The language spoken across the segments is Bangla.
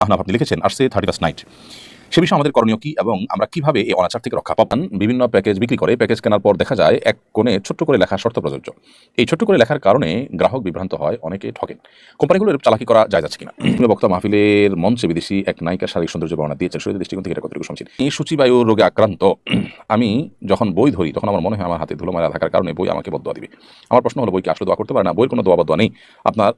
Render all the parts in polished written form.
আহনাফ আপনি লিখেছেন আসছে 31st নাইট, সে বিষয়ে আমাদের করণীয় কি এবং আমরা কিভাবে এই অনাচার থেকে রক্ষা পাবেন। বিভিন্ন প্যাকেজ বিক্রি করে, প্যাকেজ কেনার পর দেখা যায় এক কোণে ছোট্ট করে লেখা শর্ত প্রযোজ্য। এই ছোট্ট করে লেখার কারণে গ্রাহক বিভ্রান্ত হয়, অনেকে ঠকেন। কোম্পানিগুলোর চালাকি করা যায় যাচ্ছে কিনা। বক্তা মাহফিলের মঞ্চে বিদেশি এক নায়িকার শারীরিক সৌন্দর্য বর্ণনা দিয়েছেন, শরীরের দৃষ্টিকোণ থেকে এটা কতটুকু সমীচীন। এই সূচিবায়ু রোগে আক্রান্ত আমি যখন বই ধরি তখন আমার মনে হয় আমার হাতে ধুলো মারা থাকার কারণে বই আমাকে বদদোয়া দিবে। আমার প্রশ্ন হলো, বই কি আসলে দোয়া করতে পারে না? বইয়ের কোনো দোয়া বদদোয়া নেই আপনার।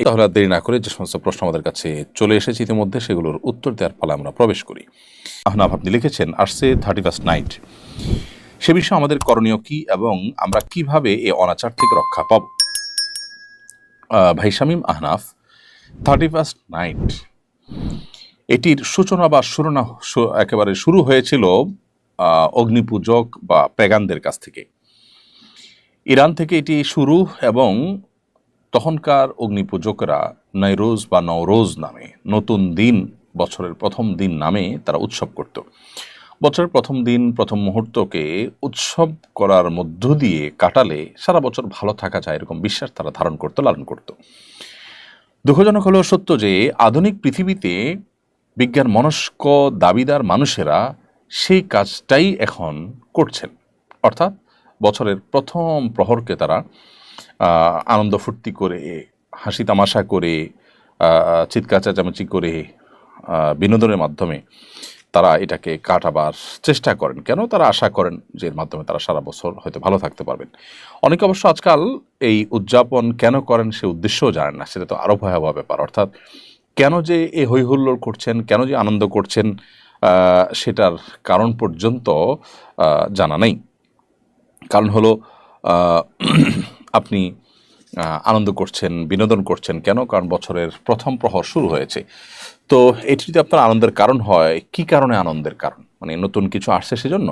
তাহলে দেরি না করে যে সমস্ত প্রশ্ন আমাদের কাছে চলে এসেছে ইতিমধ্যে সেগুলোর উত্তর দেওয়ার ফলে আমরা প্রবেশ করি। আহনাফ আপনি লিখেছেন আসছে 31st নাইট, সে বিষয়ে আমাদের করণীয় কি এবং আমরা কিভাবে এই অনাচার থেকে রক্ষা পাব। ভাই শামীম আহনাফ, 31st নাইট এটির সূচনা বা একেবারে শুরু হয়েছিল অগ্নিপূজক বা পেগানদের কাছ থেকে। ইরান থেকে এটি শুরু এবং তখনকার অগ্নিপূজকরা নৈরোজ বা নওরোজ নামে, নতুন দিন, বছরের প্রথম দিন নামে তারা উৎসব করত। বছরের প্রথম দিন, প্রথম মুহূর্তকে উৎসব করার মধ্য দিয়ে কাটালে সারা বছর ভালো থাকা যায় এরকম বিশ্বাস তারা ধারণ করত, লালন করত। দুঃখজনক হলেও সত্য যে আধুনিক পৃথিবীতে বিজ্ঞান মনস্ক দাবিদার মানুষেরা সেই কাজটাই এখন করছেন। অর্থাৎ বছরের প্রথম প্রহরকে তারা আনন্দ ফুর্তি করে, হাসি তামাশা করে, চিৎকার চেঁচামেচি করে, বিনোদনের মাধ্যমে তারা এটাকে কাটাবার চেষ্টা করেন। কেন? তারা আশা করেন যে এর মাধ্যমে তারা সারা বছর হয়তো ভালো থাকতে পারবেন। অনেকে অবশ্য আজকাল এই উদযাপন কেন করেন সে উদ্দেশ্যও জানেন না, সেটা তো আরও ভয়াবহ ব্যাপার। অর্থাৎ কেন যে এই হৈহুল্লোড় করছেন, কেন যে আনন্দ করছেন, সেটার কারণ পর্যন্ত জানা নেই। কারণ হলো আপনি আনন্দ করছেন, বিনোদন করছেন কেন? কারণ বছরের প্রথম প্রহর শুরু হয়েছে। তো এটি যদি আপনার আনন্দের কারণ হয়, কি কারণে আনন্দের কারণ? মানে নতুন কিছু আসছে সেজন্য?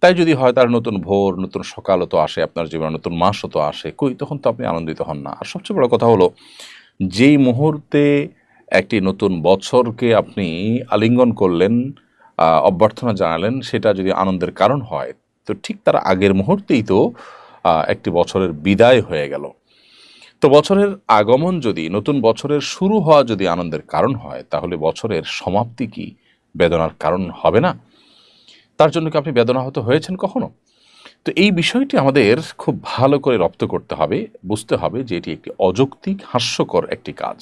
তাই যদি হয়, তার নতুন ভোর, নতুন সকালও তো আসে আপনার জীবনে, নতুন মাসও তো আসে, কই তখন তো আপনি আনন্দিত হন না। আর সবচেয়ে বড় কথা হলো, যেই মুহূর্তে একটি নতুন বছরকে আপনি আলিঙ্গন করলেন, অভ্যর্থনা জানালেন, সেটা যদি আনন্দের কারণ হয়, তো ঠিক তার আগের মুহূর্তেই তো একটি বছরের বিদায় হয়ে গেল। তো বছরের আগমন যদি, নতুন বছরের শুরু হওয়া যদি আনন্দের কারণ হয়, তাহলে বছরের সমাপ্তি কি বেদনার কারণ হবে না? তার জন্য কি আপনি বেদনাহত হয়েছেন কখনো? তো এই বিষয়টি আমাদের খুব ভালো করে রপ্ত করতে হবে, বুঝতে হবে যে এটি একটি অযৌক্তিক, হাস্যকর একটি কাজ।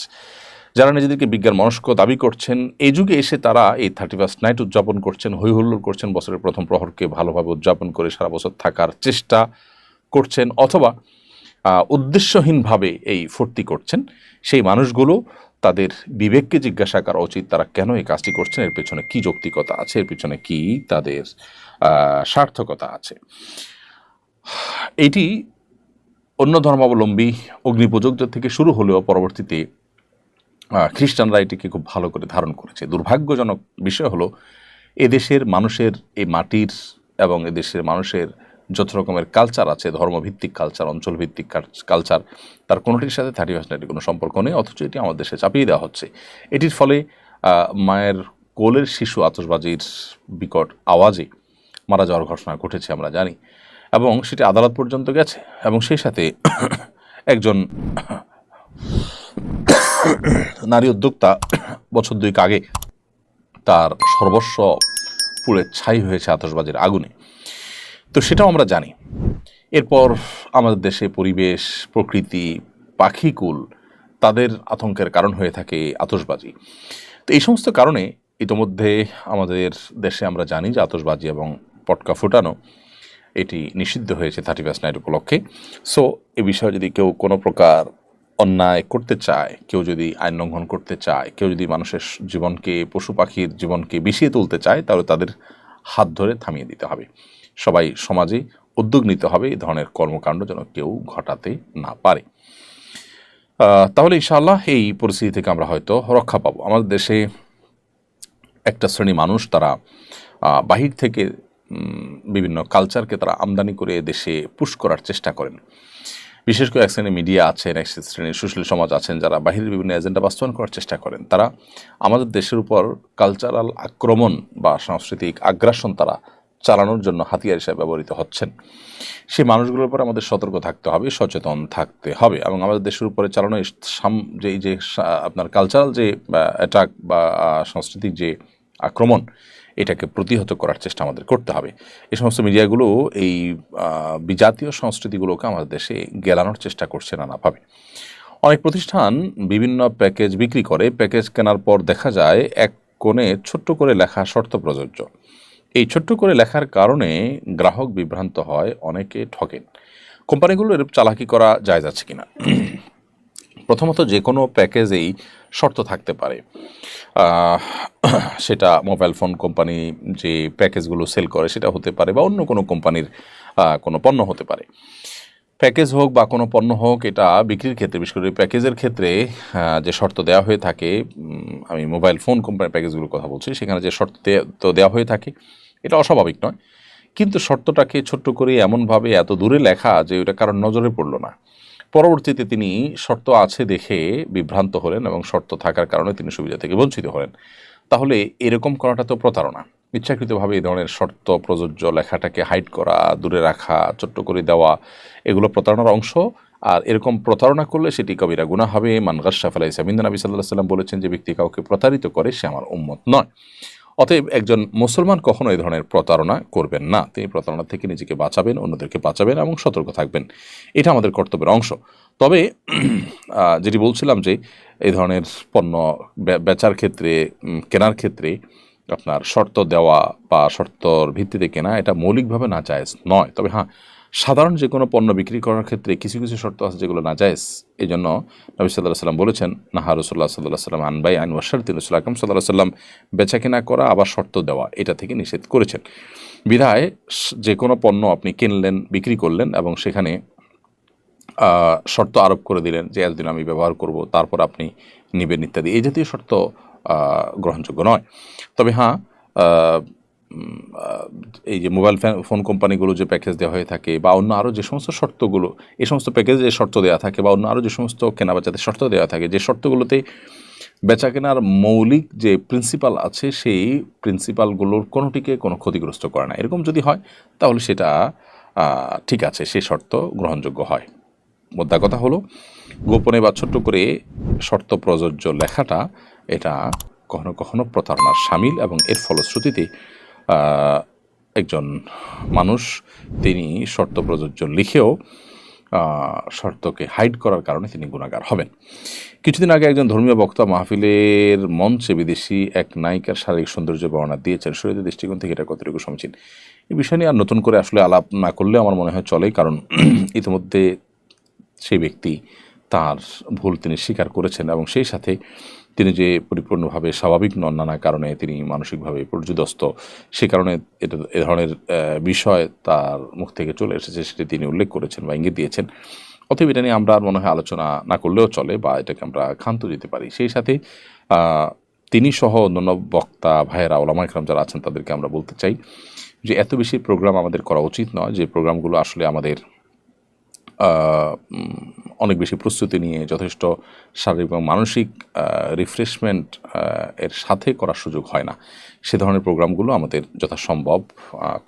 যারা নিজেদেরকে বিজ্ঞান মনস্ক দাবি করছেন, এই যুগে এসে তারা এই 31st নাইট উদযাপন করছেন, হৈহুল্লোড় করছেন, বছরের প্রথম প্রহরকে ভালোভাবে উদযাপন করে সারা বছর থাকার চেষ্টা করছেন, অথবা উদ্দেশ্যহীনভাবে এই ফুর্তি করছেন, সেই মানুষগুলো তাদের বিবেককে জিজ্ঞাসা করা উচিত তারা কেন এই কাজটি করছেন, এর পেছনে কী যৌক্তিকতা আছে, এর পেছনে কী তাদের সার্থকতা আছে। এটি অন্য ধর্মাবলম্বী অগ্নিপূজকদের থেকে শুরু হলেও পরবর্তীতে খ্রিস্টানরা এটিকে খুব ভালো করে ধারণ করেছে। দুর্ভাগ্যজনক বিষয় হলো, এদেশের মানুষের, এই মাটির এবং এদেশের মানুষের যত রকমের কালচার আছে, ধর্মভিত্তিক কালচার, অঞ্চলভিত্তিক কালচার, তার কোনোটির সাথে 31st নাইটের কোনো সম্পর্ক নেই, অথচ এটি আমাদের দেশে চাপিয়ে দেওয়া হচ্ছে। এটির ফলে মায়ের কোলের শিশু আতশবাজির বিকট আওয়াজে মারা যাওয়ার ঘটনা ঘটেছে আমরা জানি, এবং সেটি আদালত পর্যন্ত গেছে, এবং সেই সাথে একজন নারী উদ্যোক্তা বছর দুয়েক আগে তার সর্বস্ব পুড়ে ছাই হয়েছে আতশবাজির আগুনে। তো সেটাও আমরা জানি। এরপর আমাদের দেশে পরিবেশ, প্রকৃতি, পাখিকুল তাদের আতঙ্কের কারণ হয়ে থাকে আতশবাজি। তো এই সমস্ত কারণে ইতোমধ্যে আমাদের দেশে আমরা জানি যে আতশবাজি এবং পটকা ফুটানো এটি নিষিদ্ধ হয়েছে 31st নাইট উপলক্ষে। সো এ বিষয়ে যদি কেউ কোনো প্রকার অন্যায় করতে চায়, কেউ যদি আইন লঙ্ঘন করতে চায়, কেউ যদি মানুষের জীবনকে, পশু পাখির জীবনকে বিষিয়ে তুলতে চায়, তাহলে তাদের হাত ধরে থামিয়ে দিতে হবে। সবাই সমাজে উদ্যোগ নিতে হবে এই ধরনের কর্মকাণ্ড যেন কেউ ঘটাতে না পারে। তাহলে ইনশাআল্লাহ এই পরিস্থিতি থেকে আমরা হয়তো রক্ষা পাবো। আমাদের দেশে একটা শ্রেণী মানুষ, তারা বাহির থেকে বিভিন্ন কালচারকে তারা আমদানি করে দেশে পুশ করার চেষ্টা করেন। বিশেষ করে এক শ্রেণীর মিডিয়া আছেন, এক শ্রেণীর সুশীল সমাজ আছেন, যারা বাহিরের বিভিন্ন এজেন্ডা বাস্তবায়ন করার চেষ্টা করেন। তারা আমাদের দেশের উপর কালচারাল আক্রমণ বা সাংস্কৃতিক আগ্রাসন তারা চালানোর জন্য হাতিয়ার হিসেবে ব্যবহৃত হচ্ছেন, সেই মানুষগুলোর উপর আমাদের সতর্ক থাকতে হবে, সচেতন থাকতে হবে, এবং আমাদের দেশের উপরে চালানো যে আপনার কালচারাল যে অ্যাটাক বা সাংস্কৃতিক যে আক্রমণ, এটাকে প্রতিহত করার চেষ্টা আমাদের করতে হবে। এই সমস্ত মিডিয়াগুলো এই বিজাতীয় সংস্কৃতিগুলোকে আমাদের দেশে গেলানোর চেষ্টা করছে নানাভাবে। অনেক প্রতিষ্ঠান বিভিন্ন প্যাকেজ বিক্রি করে, প্যাকেজ কেনার পর দেখা যায় এক কোণে ছোট্ট করে লেখা শর্ত প্রযোজ্য। এই ছোট্ট করে লেখার কারণে গ্রাহক বিভ্রান্ত হয়, অনেকে ঠকেন। কোম্পানিগুলো এর চালাকি করা জায়েজ আছে কিনা? প্রথমত, যে কোনো প্যাকেজেই শর্ত থাকতে পারে। সেটা মোবাইল ফোন কোম্পানি যে প্যাকেজগুলো সেল করে সেটা হতে পারে, বা অন্য কোনো কোম্পানির কোনো পণ্য হতে পারে। প্যাকেজ হোক বা কোনো পণ্য হোক, এটা বিক্রির ক্ষেত্রে, বিশেষ করে প্যাকেজের ক্ষেত্রে যে শর্ত দেওয়া হয়ে থাকে, আমি মোবাইল ফোন কোম্পানির প্যাকেজগুলোর কথা বলছি, সেখানে যে শর্ত তো দেওয়া হয়ে থাকে, এটা অস্বাভাবিক নয়। কিন্তু শর্তটাকে ছোট্ট করে এমনভাবে এত দূরে লেখা যে ওটা কারোর নজরে পড়ল না। পরবর্তীতে তিনি শর্ত আছে দেখে বিভ্রান্ত হলেন এবং শর্ত থাকার কারণে তিনি সুবিধা থেকে বঞ্চিত হলেন। তাহলে এরকম করাটা তো প্রতারণা। ইচ্ছাকৃতভাবে এই ধরনের শর্ত প্রযোজ্য লেখাটাকে হাইড করা, দূরে রাখা, ছোট্ট করে দেওয়া, এগুলো প্রতারণার অংশ। আর এরকম প্রতারণা করলে সেটি কবিরা গুনাহ হবে। মান গাশশা ফালাইসা মিন্না, নবী সাল্লাল্লাহু আলাইহি ওয়াসাল্লাম বলেছেন যে ব্যক্তি কাউকে প্রতারিত করে সে আমার উম্মত নয়। অতএব একজন মুসলমান কখনো এই ধরনের প্রতারণা করবেন না। তিনি প্রতারণা থেকে নিজেকে বাঁচাবেন, অন্যদেরকে বাঁচাবেন এবং সতর্ক থাকবেন। এটা আমাদের কর্তব্যের অংশ। তবে যেটি বলছিলাম যে এই ধরনের পণ্য বেচার ক্ষেত্রে, কেনার ক্ষেত্রে আপনার শর্ত দেওয়া বা শর্তর ভিত্তিতে কেনা, এটা মৌলিকভাবে নাজায়েজ নয়। তবে হ্যাঁ, সাধারণ যে কোনো পণ্য বিক্রি করার ক্ষেত্রে কিছু কিছু শর্ত আছে যেগুলো নাজায়েজ। এই জন্য নবী সাল্লাল্লাহু আলাইহি ওয়াসাল্লাম বলেছেন, নাহা রাসূলুল্লাহ সাল্লাল্লাহু আলাইহি ওয়াসাল্লাম আন বাই'আন ওয়া শারতিন, রাসূল আকরাম সাল্লাল্লাহু আলাইহি ওয়াসাল্লাম বেচা কেনা করা আবার শর্ত দেওয়া এটা থেকে নিষেধ করেছেন। বিধায় যে কোনো পণ্য আপনি কিনলেন, বিক্রি করলেন এবং সেখানে শর্ত আরোপ করে দিলেন যে এতদিন আমি ব্যবহার করব, তারপর আপনি নিবেন ইত্যাদি, এই জাতীয় শর্ত গ্রহণযোগ্য নয়। তবে হ্যাঁ, এই যে মোবাইল ফোন কোম্পানিগুলো যে প্যাকেজ দেওয়া হয়ে থাকে বা অন্য আরও যে সমস্ত শর্তগুলো, এই সমস্ত প্যাকেজে যে শর্ত দেওয়া থাকে বা অন্য আরও যে সমস্ত কেনাবেচাতে শর্ত দেওয়া থাকে, যে শর্তগুলোতে বেচা কেনার মৌলিক যে প্রিন্সিপাল আছে সেই প্রিন্সিপালগুলোর কোনোটিকে কোনো ক্ষতিগ্রস্ত করে না, এরকম যদি হয় তাহলে সেটা ঠিক আছে, সেই শর্ত গ্রহণযোগ্য হয়। মোদ্দা কথা হলো, গোপনে বা ছোট্ট করে শর্ত প্রযোজ্য লেখাটা এটা কখনো কখনো প্রতারণার শামিল, এবং এর ফলশ্রুতিতে একজন মানুষ তিনি শর্ত প্রযোজ্য লিখেও শর্তকে হাইড করার কারণে তিনি গুনাহগার হবেন। কিছুদিন আগে একজন ধর্মীয় বক্তা মাহফিলের মঞ্চে বিদেশি এক নায়িকার শারীরিক সৌন্দর্য বর্ণনা দিয়েছেন। শরীরের দৃষ্টিকোণ থেকে এটা কতটুকু সমীচীন, এই বিষয় নিয়ে আর নতুন করে আসলে আলাপ না করলে আমার মনে হয় চলে, কারণ ইতিমধ্যে সেই ব্যক্তি তার ভুল তিনি স্বীকার করেছেন এবং সেই সাথে তিনি যে পরিপূর্ণভাবে স্বাভাবিক নন, নানা কারণে তিনি মানসিকভাবে পর্যুদস্ত, সে কারণে এটা এ ধরনের বিষয় তার মুখ থেকে চলে এসেছে, সেটি তিনি উল্লেখ করেছেন বা ইঙ্গিত দিয়েছেন। অতএব এটা নিয়ে আমরা মনে হয় আলোচনা না করলেও চলে, বা এটাকে আমরা ক্ষান্ত দিতে পারি। সেই সাথে তিনি সহ অন্যান্য বক্তা ভাইয়েরা, ওলামা ইকরাম যারা আছেন, তাদেরকে আমরা বলতে চাই যে এত বেশি প্রোগ্রাম আমাদের করা উচিত নয়, যে প্রোগ্রামগুলো আসলে আমাদের অনেক বেশি প্রস্তুতি নিয়ে যথেষ্ট শারীরিক এবং মানসিক রিফ্রেশমেন্ট এর সাথে করার সুযোগ হয় না। সে ধরনের প্রোগ্রামগুলো আমাদের যথাসম্ভব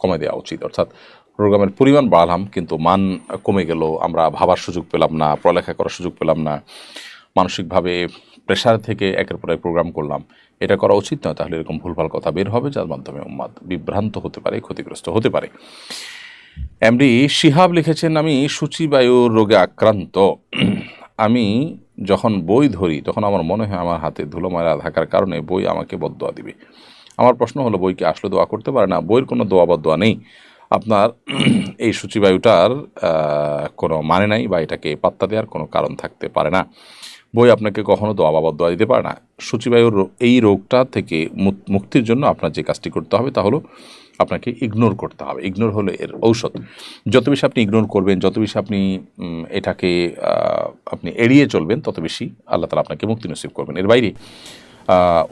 কমে দেওয়া উচিত। অর্থাৎ প্রোগ্রামের পরিমাণ বাড়ালাম কিন্তু মান কমে গেল, আমরা ভাবার সুযোগ পেলাম না, পড়ালেখা করার সুযোগ পেলাম না, মানসিকভাবে প্রেশার থেকে একের পর এক প্রোগ্রাম করলাম, এটা করা উচিত নয়। তাহলে এরকম ভুলভাল কথা বের হবে, যার মাধ্যমে উম্মাদ বিভ্রান্ত হতে পারে, ক্ষতিগ্রস্ত হতে পারে। এমডি শিহাব লিখেছেন, আমি সূচিবায়ুর রোগে আক্রান্ত। আমি যখন বই ধরি তখন আমার মনে হয় আমার হাতে ধুলো ময়লা থাকার কারণে বই আমাকে বদদোয়া দিবে। আমার প্রশ্ন হলো, বই কি আসলে দোয়া করতে পারে? না, বইয়ের কোনো দোয়া বদদোয়া নেই। আপনার এই সূচিবায়ুটার কোনো মানে নাই, বা এটাকে পাত্তা দেওয়ার কোনো কারণ থাকতে পারে না। বই আপনাকে কখনো দোয়া বা বদদোয়া দিতে পারে না। সূচিবায়ুর এই রোগটা থেকে মুক্তির জন্য আপনার যে কাজটি করতে হবে তা হলো আপনাকে ইগনোর করতে হবে। ইগনোর হলো এর ঔষধ। যত বেশি আপনি ইগনোর করবেন, যত বেশি আপনি এটাকে আপনি এড়িয়ে চলবেন, তত বেশি আল্লাহ তাআলা আপনাকে মুক্তি নসিব করবেন। এর বাইরে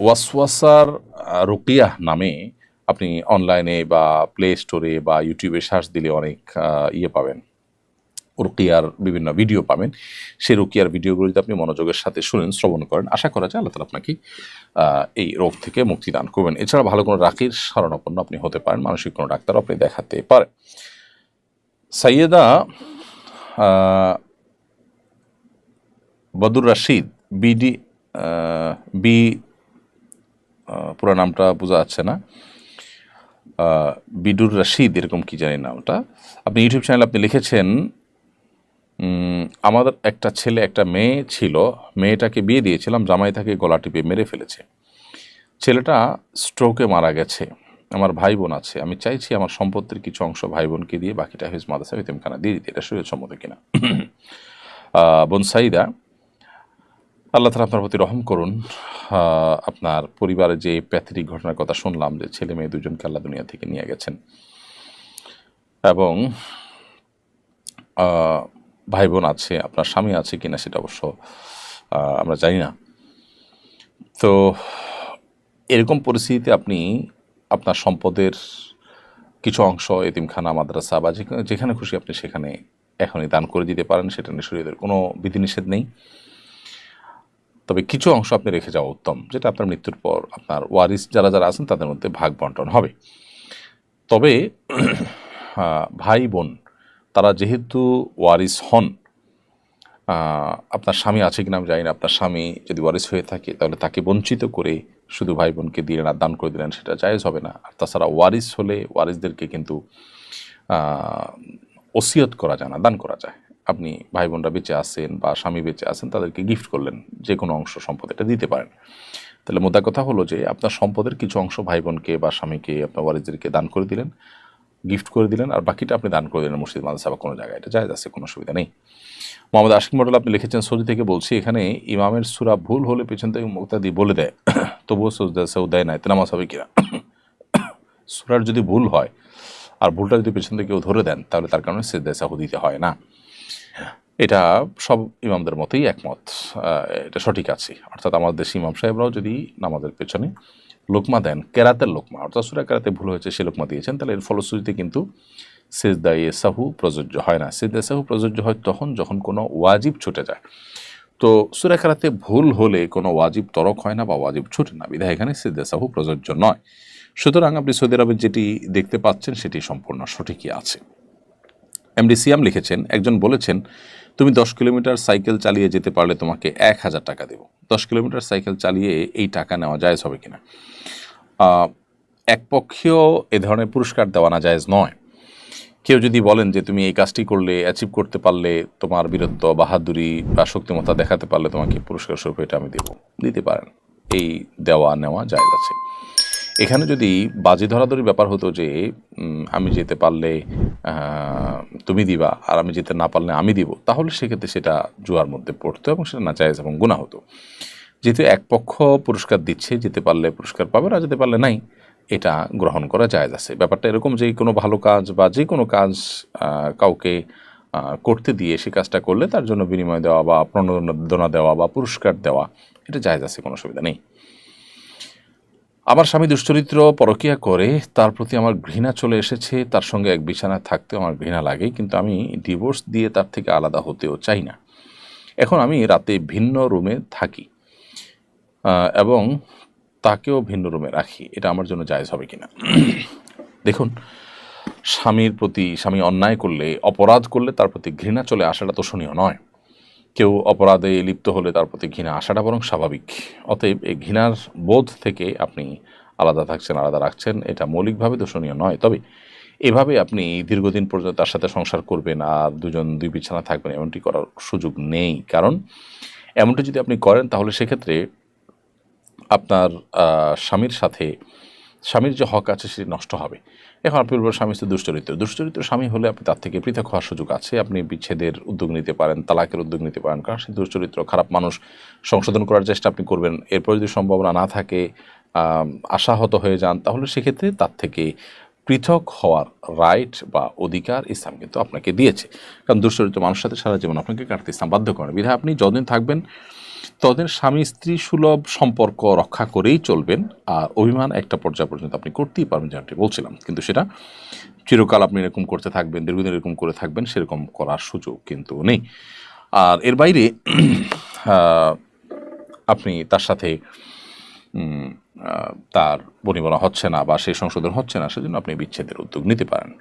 ওয়াসওয়াসার রুকিয়া নামে আপনি অনলাইনে বা প্লে স্টোরে বা ইউটিউবে সার্চ দিলে অনেক পাবেন। রুকিয়ার বিভিন্ন ভিডিও পাবেন। সেই রুকিয়ার ভিডিওগুলো যদি আপনি মনোযোগের সাথে শুনেন, শ্রবণ করেন, আশা করা যায় আল্লাহ তাআলা আপনাকে এই রোগ থেকে মুক্তি দান করবেন। এছাড়া ভালো কোনো রাকির শরণাপন্ন আপনি হতে পারেন, মানসিক কোনো ডাক্তার আপনি দেখাতে পারেন। সাইয়েদা বদুর রাশিদ বিডি বি পুরো নামটা বোঝা যাচ্ছে না, বিডুর রাশিদ এরকম কি জানি নামটা। আপনি ইউটিউব চ্যানেলে আপনি লিখেছেন, আমাদের একটা ছেলে একটা মেয়ে ছিল, মেয়েটাকে বিয়ে দিয়েছিলাম, জামাই তাকে গলা টিপে মেরে ফেলেছে, ছেলেটা স্ট্রোকে মারা গেছে, আমার ভাই বোন আছে, আমি চাইছি আমার সম্পত্তির কিছু অংশ ভাই বোনকে দিয়ে বাকিটা হিজ মাদ্রাসা ইতিমখানা দিয়ে দিতে, এটা শরীয়ত সম্মত কিনা? বোন সাইদা, আল্লাহ তাআলা আপনার প্রতি রহম করুন। আপনার পরিবারে যে প্যাথেটিক ঘটনার কথা শুনলাম, যে ছেলে মেয়ে দুজনকে আল্লাহ দুনিয়া থেকে নিয়ে গেছেন এবং ভাই বোন আছে, আপনার স্বামী আছে কিনা সেটা অবশ্য আমরা জানি না। তো এরকম পরিস্থিতিতে আপনি আপনার সম্পদের কিছু অংশ এতিমখানা, মাদ্রাসা বা যেখানে খুশি আপনি সেখানে এখনই দান করে দিতে পারেন, সেটা নিয়ে শরীয়তের কোনো বিধিনিষেধ নেই। তবে কিছু অংশ আপনি রেখে যাওয়া উত্তম, যেটা আপনার মৃত্যুর পর আপনার ওয়ারিস যারা যারা আছেন তাদের মধ্যে ভাগ বন্টন হবে। তবে ভাই বোন তারা যেহেতু ওয়ারিস হন, আপনার স্বামী আছে কিনা আমি জানি না, আপনার স্বামী যদি ওয়ারিস হয়ে থাকে তাহলে তাকে বঞ্চিত করে শুধু ভাই বোনকে দিলেন আর দান করে দিলেন, সেটা জায়েজ হবে না। আর তাছাড়া ওয়ারিস হলে ওয়ারিসদেরকে কিন্তু ওসিয়ত করা যায় না, দান করা যায়। আপনি ভাই বোনরা বেঁচে আছেন বা স্বামী বেঁচে আছেন, তাদেরকে গিফট করলেন, যে কোনো অংশ সম্পদ এটা দিতে পারেন। তাহলে মোদ্দা কথা হলো যে আপনার সম্পদের কিছু অংশ ভাই বোনকে বা স্বামীকে, আপনার ওয়ারিসদেরকে দান করে দিলেন, গিফট করে দিলেন, আর বাকিটা আপনি দান করে দিলেন মসজিদ মাদ্রাসা বা কোনো জায়গায়, এটা জায়েজ আছে, কোনো অসুবিধা নেই। মোহাম্মদ আশিক মডেল আপনি লিখেছেন সৌদি থেকে বলছি, এখানে ইমামের সূরা ভুল হলে পেছন থেকে মুক্তাদি বলে দেয়, তবুও সেও দেয় না, এতে নামাজ হবে কিনা? সূরার যদি ভুল হয় আর ভুলটা যদি পেছন থেকে কেউ ধরে দেন, তাহলে তার কারণে সিজদায়ে সাহু দিতে হয় না। এটা সব ইমামদের মতেই একমত, এটা সঠিক আছে। অর্থাৎ আমাদের দেশি ইমাম সাহেবরাও যদি নামাজের পেছনে লোকমা দেন, কেরাতের লোকমা, অর্থাৎ সূরা কেরাতে ভুল হয়েছে সে লোকমা দিয়েছেন, তাহলে এর ফলশ্রুতিতে কিন্তু সিজদায়ে সাহু প্রযোজ্য হয় না। সিজদায়ে সাহু প্রযোজ্য হয় তখন যখন কোনো ওয়াজিব ছুটে যায়। তো সূরা কেরাতে ভুল হলে কোনো ওয়াজিব তরক হয় না বা ওয়াজিব ছুটে না, বিধায় এখানে সিজদায়ে সাহু প্রযোজ্য নয়। সুতরাং আপনি সৌদি আরবে যেটি দেখতে পাচ্ছেন সেটি সম্পূর্ণ সঠিকই আছে। এমডি সিয়াম লিখেছেন, একজন বলেছেন তুমি 10 কিলোমিটার সাইকেল চালিয়ে যেতে পারলে তোমাকে 1000 টাকা দেব। 10 কিলোমিটার সাইকেল চালিয়ে এই টাকা নেওয়া জায়েজ হবে কিনা? একপক্ষীয় এ ধরনের পুরস্কার দেওয়া না জায়েজ নয়। কেউ যদি বলেন যে তুমি এই কাজটি করলে, অ্যাচিভ করতে পারলে, তোমার বীরত্ব, বাহাদুরি বা শক্তিমত্তা দেখাতে পারলে তোমাকে পুরস্কার স্বরূপ এটা আমি দেব, দিতে পারেন, এই দেওয়া নেওয়া জায়েজ আছে। এখানে যদি বাজি ধরাধরি ব্যাপার হতো যে আমি যেতে পারলে তুমি দিবা আর আমি যেতে না পারলে আমি দিব, তাহলে সেক্ষেত্রে সেটা জুয়ার মধ্যে পড়তো এবং সেটা নাজায়েজ এবং গুনাহ হতো। যেহেতু এক পক্ষ পুরস্কার দিচ্ছে, যেতে পারলে পুরস্কার পাবে, আর যেতে পারলে নাই, এটা গ্রহণ করা জায়েজ আছে। ব্যাপারটা এরকম যে কোনো ভালো কাজ বা যে কোনো কাজ কাউকে করতে দিয়ে সে কাজটা করলে তার জন্য বিনিময় দেওয়া বা প্রণোদনা দেওয়া বা পুরস্কার দেওয়া, এটা জায়েজ আছে, কোনো অসুবিধা নেই। আমার স্বামী দুশ্চরিত্র, পরকীয়া করে, তার প্রতি আমার ঘৃণা চলে এসেছে, তার সঙ্গে এক বিছানায় থাকতেও আমার ঘৃণা লাগে, কিন্তু আমি ডিভোর্স দিয়ে তার থেকে আলাদা হতেও চাই না। এখন আমি রাতে ভিন্ন রুমে থাকি এবং তাকেও ভিন্ন রুমে রাখি, এটা আমার জন্য জায়েজ হবে কিনা? দেখুন, স্বামীর প্রতি স্বামী অন্যায় করলে, অপরাধ করলে তার প্রতি ঘৃণা চলে আসাটা তোষণীয় নয়। কেউ অপরাধে লিপ্ত হলে তার প্রতি ঘৃণা আসাটা বরং স্বাভাবিক। অতএব এই ঘৃণার বোধ থেকে আপনি আলাদা থাকছেন, আলাদা রাখছেন, এটা মৌলিকভাবে দোষণীয় নয়। তবে এভাবে আপনি দীর্ঘদিন পর্যন্ত তার সাথে সংসার করবেন আর দুজন দুই বিছানা থাকবেন, এমনটি করার সুযোগ নেই। কারণ এমনটি যদি আপনি করেন তাহলে সেক্ষেত্রে আপনার স্বামীর সাথে স্বামীর যে হক আছে সেটি নষ্ট হবে। এখন আপনি বলবেন স্বামী তো দুশ্চরিত্র স্বামী হলে আপনি তার থেকে পৃথক হওয়ার সুযোগ আছে, আপনি বিচ্ছেদের উদ্যোগ নিতে পারেন, তালাকের উদ্যোগ নিতে পারেন, কারণ সে দুশ্চরিত্র, খারাপ মানুষ, সংশোধন করার চেষ্টা আপনি করবেন। এরপর যদি সম্ভাবনা না থাকে, আশাহত হয়ে যান, তাহলে সেক্ষেত্রে তার থেকে পৃথক হওয়ার রাইট বা অধিকার ইসলাম কিন্তু আপনাকে দিয়েছে। কারণ দুশ্চরিত্র মানুষের সাথে সারা জীবন আপনাকে কাটতে ইসলাম বাধ্য করেন, বিধায় আপনি যতদিন থাকবেন ততদিন স্বামী স্ত্রী সুলভ সম্পর্ক রক্ষা করেই চলবেন। আর অভিমান একটা পর্যায় পর্যন্ত আপনি করতেই পারবেন, যেমনটি বলছিলাম, কিন্তু সেটা চিরকাল আপনি এরকম করতে থাকবেন, দীর্ঘদিন এরকম করে থাকবেন, সেরকম করার সুযোগ কিন্তু নেই। আর এর বাইরে আপনি তার সাথে তার বনিবনা হচ্ছে না বা সেই সংশোধন হচ্ছে না, সেজন্য আপনি বিচ্ছেদের উদ্যোগ নিতে পারেন।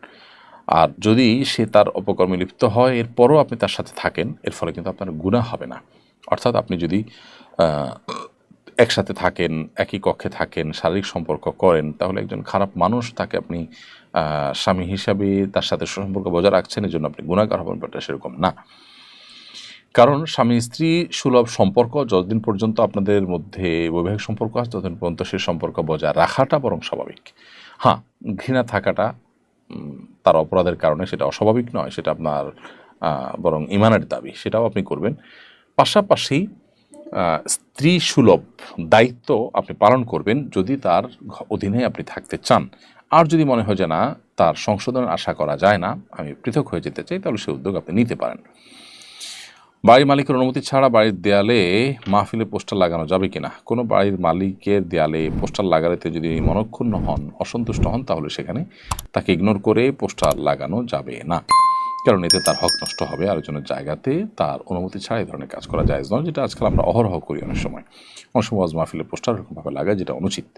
আর যদি সে তার অপকর্মে লিপ্ত হয় এরপরও আপনি তার সাথে থাকেন, এর ফলে কিন্তু আপনার গুনাহ হবে না। অর্থাৎ আপনি যদি একসাথে থাকেন, একই কক্ষে থাকেন, শারীরিক সম্পর্ক করেন, তাহলে একজন খারাপ মানুষ, তাকে আপনি স্বামী হিসাবে তার সাথে সম্পর্ক বজায় রাখছেন, এই জন্য আপনি গুনাহগার হবেন, ব্যাপারটা সেরকম না। কারণ স্বামী স্ত্রী সুলভ সম্পর্ক যতদিন পর্যন্ত আপনাদের মধ্যে বৈবাহিক সম্পর্ক আছে, ততদিন পর্যন্ত সেই সম্পর্ক বজায় রাখাটা বরং স্বাভাবিক। হ্যাঁ, ঘৃণা থাকাটা তার অপরাধের কারণে সেটা অস্বাভাবিক নয়, সেটা আপনার বরং ইমানের দাবি, সেটাও আপনি করবেন। পাশাপাশি স্ত্রী সুলভ দায়িত্ব আপনি পালন করবেন যদি তার অধীনে আপনি থাকতে চান। আর যদি মনে হয় যে না, তার সংশোধনের আশা করা যায় না, আমি পৃথক হয়ে যেতে চাই, তাহলে সেই উদ্যোগ আপনি নিতে পারেন। বাড়ির মালিকের অনুমতি ছাড়া বাড়ির দেয়ালে মাহফিলে পোস্টার লাগানো যাবে কিনা? কোনো বাড়ির মালিকের দেয়ালে পোস্টার লাগাতে যদি মনক্ষুণ্ণ হন, অসন্তুষ্ট হন, তাহলে সেখানে তাকে ইগনোর করে পোস্টার লাগানো যাবে না। কারণ এতে তার হক নষ্ট হবে। আরেকজনের জায়গাতে তার অনুমতি ছাড়া এই ধরনের কাজ করা জায়েজ নয়, যেটা আজকাল আমরা অহরহ করি। অনেক সময় ওয়াজ মাহফিলে পোস্টার এরকমভাবে লাগায়, যেটা অনুচিত।